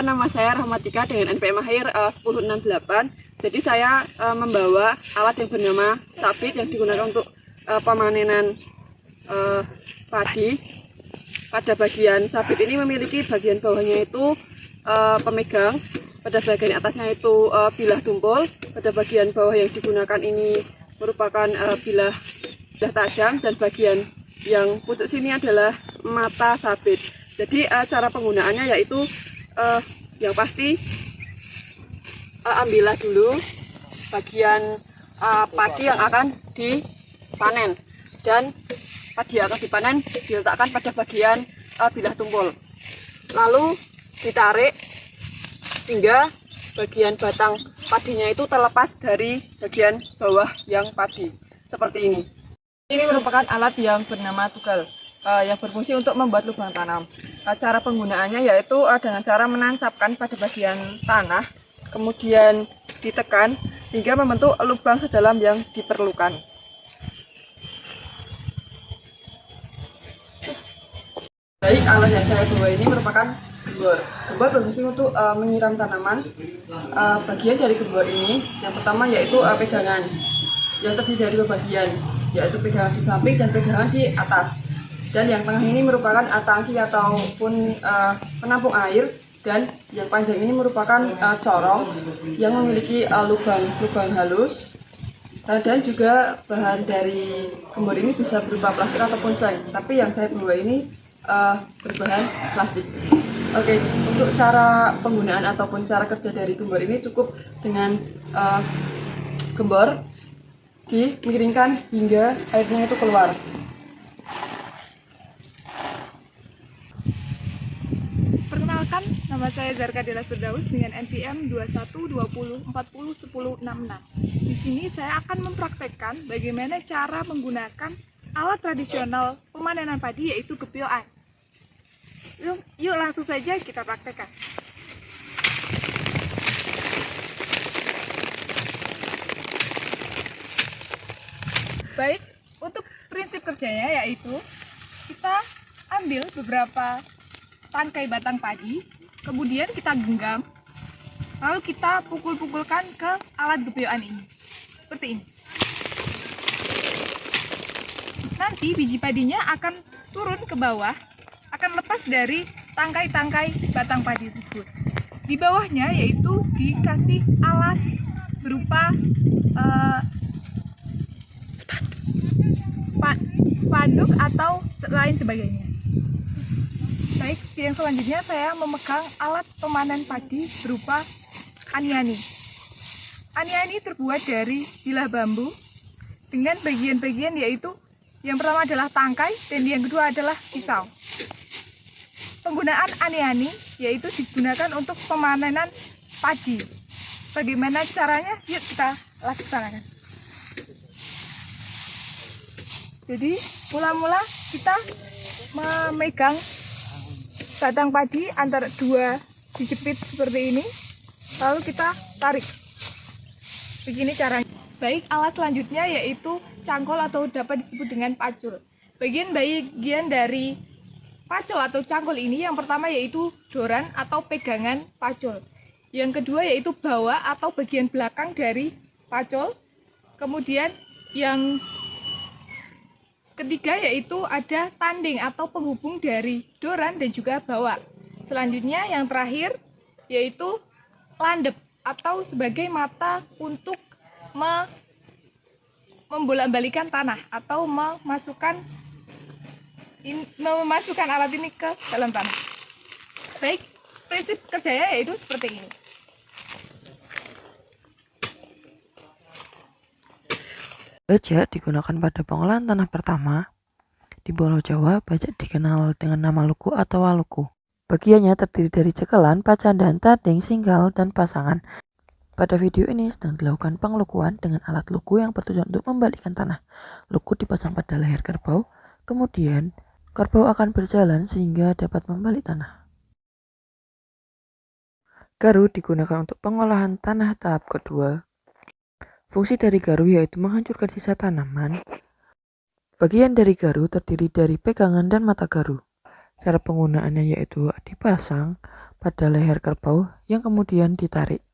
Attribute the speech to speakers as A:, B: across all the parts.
A: perkenalkan, nama saya Rahmatika dengan NPM akhir 1068. Jadi saya membawa alat yang bernama sabit yang digunakan untuk pemanenan padi. Pada bagian sabit ini memiliki bagian bawahnya itu pemegang, pada bagian atasnya itu bilah tumpul, pada bagian bawah yang digunakan ini merupakan bilah tajam, dan bagian yang pucuk sini adalah mata sabit. Jadi cara penggunaannya yaitu yang pasti ambillah dulu bagian padi yang akan dipanen, dan padi yang akan dipanen diletakkan pada bagian bilah tumpul, lalu ditarik hingga bagian batang padinya itu terlepas dari bagian bawah yang padi, seperti ini. Ini merupakan alat yang bernama tugal yang berfungsi untuk membuat lubang tanam. Cara penggunaannya yaitu dengan cara menancapkan pada bagian tanah, kemudian ditekan hingga membentuk lubang sedalam yang diperlukan. Baik, alat yang saya bawa ini merupakan gembor. Gembor berfungsi untuk menyiram tanaman. Bagian dari gembor ini yang pertama yaitu pegangan yang terdiri dari dua bagian, yaitu pegangan di samping dan pegangan di atas. Dan yang tengah ini merupakan tangki ataupun penampung air, dan yang panjang ini merupakan corong yang memiliki lubang halus. Dan juga bahan dari gembor ini bisa berupa plastik ataupun seng, tapi yang saya bawa ini berbahan plastik. Oke, untuk cara penggunaan ataupun cara kerja dari gembor ini cukup dengan gembor dimiringkan hingga airnya itu keluar.
B: Perkenalkan, nama saya Zarka Dela Firdaus dengan NPM 2120401066. Di sini saya akan mempraktekkan bagaimana cara menggunakan alat tradisional pemanenan padi, yaitu gepioan. Yuk langsung saja kita praktekkan. Baik, untuk prinsip kerjanya yaitu kita ambil beberapa tangkai batang padi, kemudian kita genggam, lalu kita pukul-pukulkan ke alat gepioan ini, seperti ini. Nanti biji padinya akan turun ke bawah, akan lepas dari tangkai-tangkai batang padi tersebut. Di bawahnya yaitu dikasih alas berupa spanduk atau lain sebagainya. Baik, yang selanjutnya saya memegang alat pemanen padi berupa aniani. Aniani terbuat dari bilah bambu dengan bagian-bagian yaitu yang pertama adalah tangkai dan yang kedua adalah pisau. Penggunaan aniani yaitu digunakan untuk pemanenan padi. Bagaimana caranya? Yuk kita laksanakan. Jadi mula-mula kita memegang batang padi antara dua dijepit seperti ini, lalu kita tarik. Begini caranya. Baik, alat selanjutnya yaitu cangkol atau dapat disebut dengan pacul. Bagian dari pacul atau cangkol ini yang pertama yaitu doran atau pegangan pacul. Yang kedua yaitu bawah atau bagian belakang dari pacul. Kemudian yang ketiga yaitu ada tanding atau penghubung dari doran dan juga bawah. Selanjutnya yang terakhir yaitu landep atau sebagai mata untuk membolak-balikan tanah atau memasukkan alat ini ke dalam tanah. Baik, prinsip kerjanya yaitu seperti ini.
C: Bajak digunakan pada pengolahan tanah pertama. Di Pulau Jawa, bajak dikenal dengan nama luku atau waluku. Bagiannya terdiri dari cekelan, pacandan, tanding, singgal, dan pasangan. Pada video ini sedang dilakukan pengelukuan dengan alat luku yang bertujuan untuk membalikkan tanah. Luku dipasang pada leher kerbau, kemudian kerbau akan berjalan sehingga dapat membalik tanah. Garu digunakan untuk pengolahan tanah tahap kedua. Fungsi dari garu yaitu menghancurkan sisa tanaman. Bagian dari garu terdiri dari pegangan dan mata garu. Cara penggunaannya yaitu dipasang pada leher kerbau yang kemudian ditarik.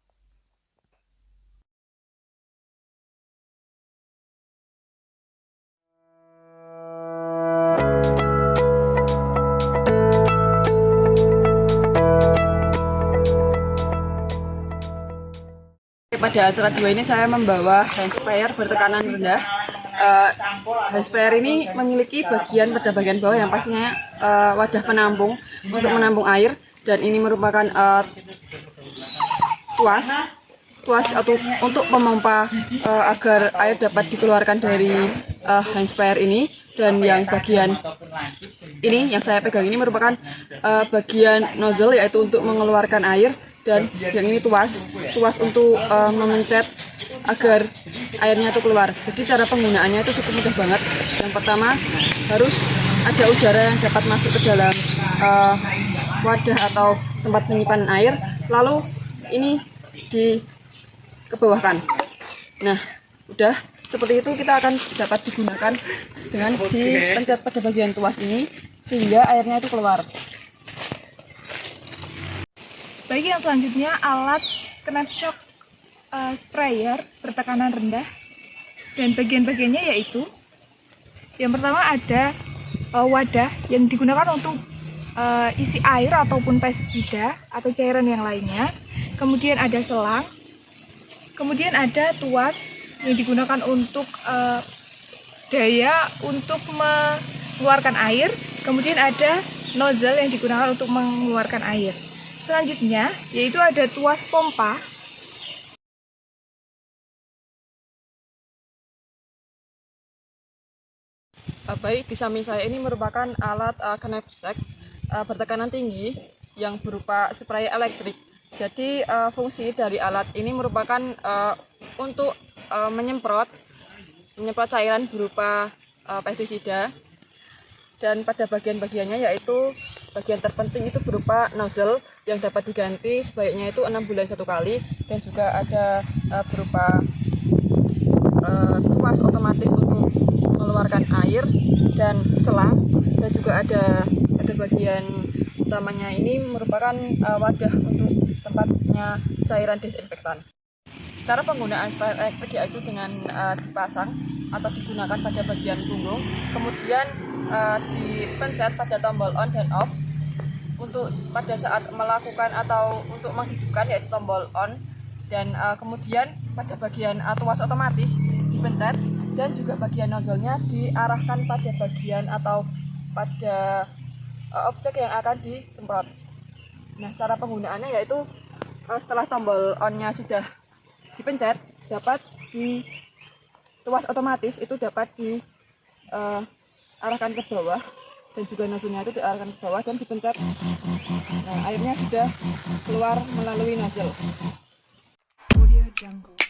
A: Pada acara 2 ini saya membawa hand sprayer bertekanan rendah. Hand sprayer ini memiliki bagian pada bagian bawah yang pastinya wadah penampung untuk menampung air, dan ini merupakan tuas atau untuk memompa agar air dapat dikeluarkan dari hand sprayer ini. Dan yang bagian ini yang saya pegang ini merupakan bagian nozzle, yaitu untuk mengeluarkan air, dan yang ini tuas untuk memencet agar airnya itu keluar. Jadi cara penggunaannya itu cukup mudah banget. Yang pertama, harus ada udara yang dapat masuk ke dalam wadah atau tempat penyimpanan air, lalu ini dikebawahkan. Nah, udah seperti itu kita akan dapat digunakan dengan dipencet pada bagian tuas ini sehingga airnya itu keluar.
B: Baik, yang selanjutnya alat Knapshock sprayer bertekanan rendah, dan bagian-bagiannya yaitu yang pertama ada wadah yang digunakan untuk isi air ataupun pestisida atau cairan yang lainnya, kemudian ada selang, kemudian ada tuas yang digunakan untuk daya untuk mengeluarkan air, kemudian ada nozzle yang digunakan untuk mengeluarkan air. Selanjutnya yaitu ada tuas pompa.
A: Baik, di samping saya ini merupakan alat knapsack bertekanan tinggi yang berupa sprayer elektrik. Jadi fungsi dari alat ini merupakan untuk menyemprot cairan berupa pestisida, dan pada bagian-bagiannya yaitu bagian terpenting itu berupa nozzle yang dapat diganti sebaiknya itu 6 bulan 1 kali, dan juga ada berupa tuas otomatis untuk mengeluarkan air dan selang, dan juga ada bagian utamanya ini merupakan wadah untuk tempatnya cairan desinfektan. Cara penggunaan sprayer elektrik yaitu dengan dipasang atau digunakan pada bagian punggung, kemudian dipencet pada tombol on dan off untuk pada saat melakukan atau untuk menghidupkan, yaitu tombol on, dan kemudian pada bagian tuas otomatis dipencet, dan juga bagian nozzle-nya diarahkan pada bagian atau pada objek yang akan disemprot. Nah, cara penggunaannya yaitu setelah tombol on-nya sudah dipencet, dapat di tuas otomatis itu dapat diarahkan ke bawah, dan juga nozzle-nya itu diarahkan ke bawah dan dipencet. Nah, airnya sudah keluar melalui nozzle.
B: Audio Jungle.